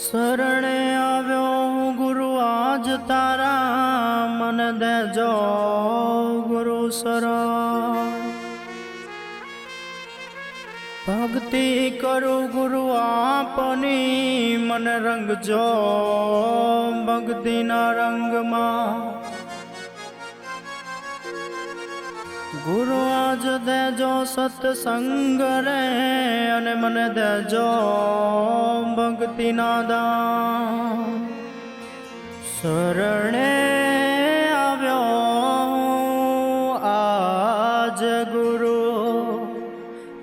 શરણે આવ્યો હું ગુરુ આજ તારા, મન દેજો ગુરુ શરણ. ભક્તિ કરું ગુરુ આપની, મન રંગજો ભક્તિના રંગમાં. ગુરુ આજ દેજો સત્સંગ રે, અને મને દેજો ભક્તિના દાન. શરણે આવ્યો આજ ગુરુ,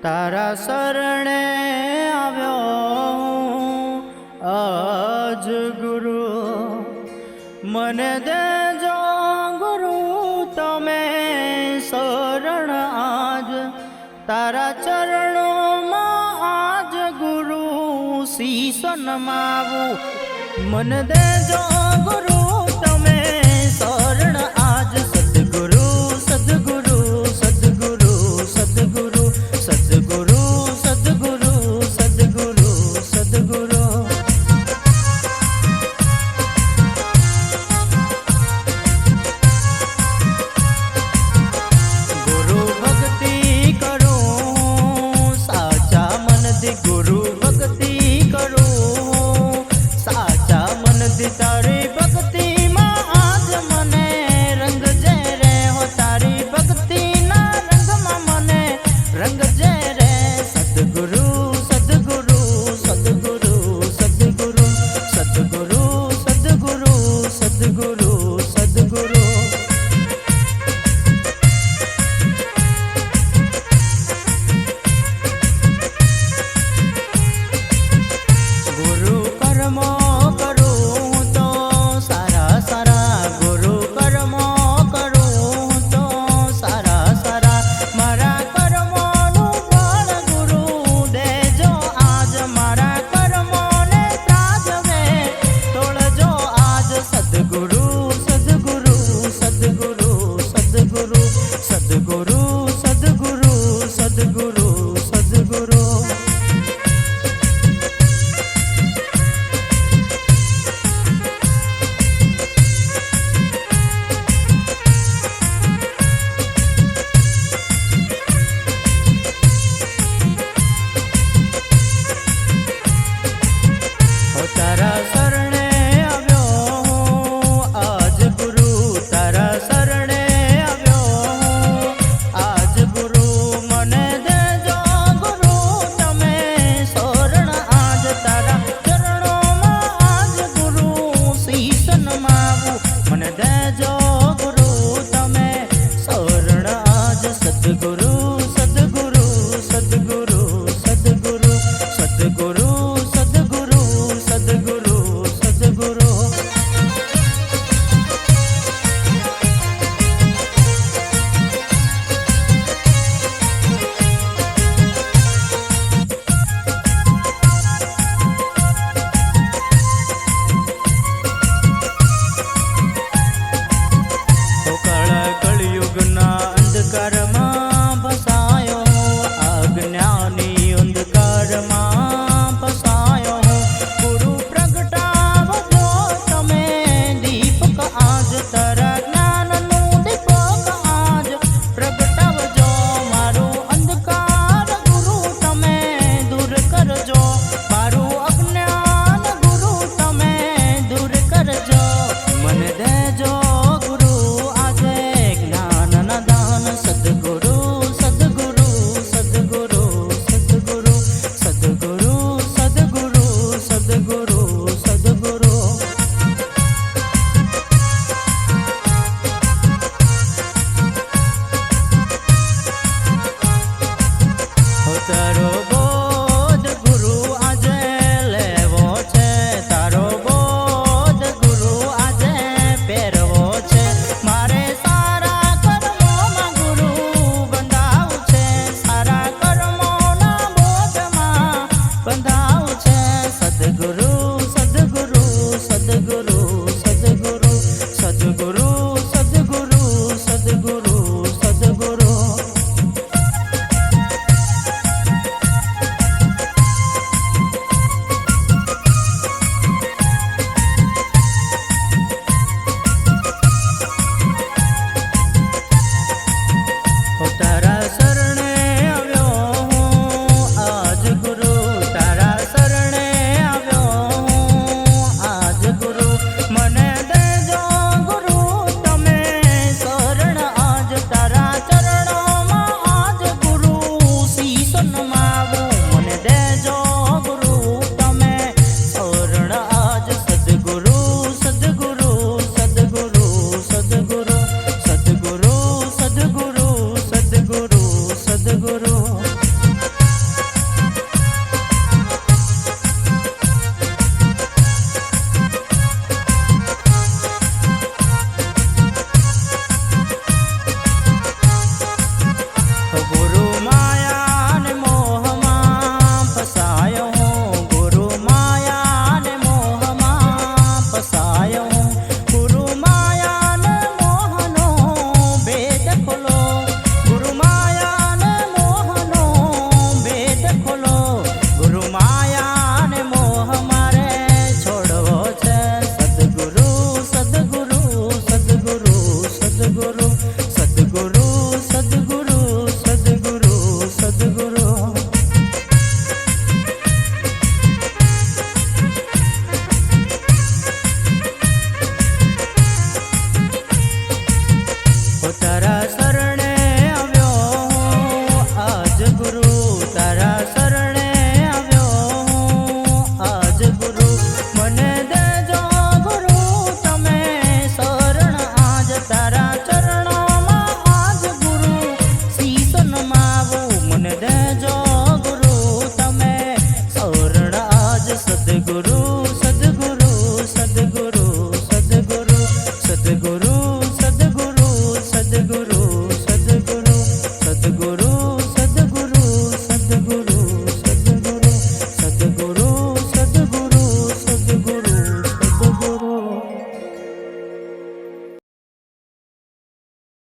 તારા શરણે આવ્યો આજ ગુરુ. મને દેજો ગુરુ તમે શરણ આજ, તારા ચરણોમાં આજ ગુરુ શીશ નમાવું. મને દેજો ગુરુ તમે શરણ આજ, સદગુરુ સદગુરુ સદગુરુ સદગુરુ સદગુરુ સદગુરુ સદગુરુ સદગુરુ. ગુરુ ભક્તિ કરું સાચા મનથી, ગુરુ ભક્તિ કરું સાચા મનથી. તારી ભક્તિમાં આજ મને રંગજે રે, હો તારી ભક્તિના રંગમાં મને રંગજે રે. સદગુરુ સદગુરુ સદગુરુ સદગુરુ સદગુરુ સદગુરુ સદગુરુ સદગુરુ. ગુરુ કર્મો કરું તો સારા સારા, ગુરુ કર્મો કરું તો સારા સારા. મારા કર્મોનું ફળ ગુરુ દેજો આજ, મારા કર્મોને ત્રાજવે તોળજો આજ. સદગુરુ સદગુરુ સદગુરુ સદગુરુ સદગુરુ સદગુરુ સદગુરુ સદગુરુ. તારા શરણે આવ્યો આજ ગુરુ, તારા શરણે આવ્યો આજ ગુરુ. મને દેજો ગુરુ તમે શરણ આજ, તારા ચરણોમાં આજ ગુરુ શીશ નમાવું. મને દેજો ગુરુ તમે શરણ આજ. સદગુરુ સદગુરુ સદગુરુ સદગુરુ સદગુરુ સદગુરુ સદગુરુ સદગુરુ. કળયુગના અંધકારમાં ફસાયો, અજ્ઞાની અંધકારમાં ફસાયો. ગુરુ પ્રગટાવજો તમે દીપક આજ, તારા જ્ઞાનનું દીપક આજ પ્રગટાવજો. મારું અંધકાર ગુરુ તમે દૂર કરજો, મારું અજ્ઞાન ગુરુ તમે દૂર કરજો. મને દેજો ગુરુ આજે જ્ઞાનના દાન. સદગુરુ સદગુરુ સદગુરુ સદગુરુ સદગુરુ સદગુરુ સદગુરુ સદગુરુ. તારો બોધ ગુરુ આજે લેવો છે, તારો બોધ ગુરુ આજે પહેરવો છે. મારે સારા કર્મોમાં ગુરુ બંધાવું છે, સારા કર્મોના બોધમાં બંધાવું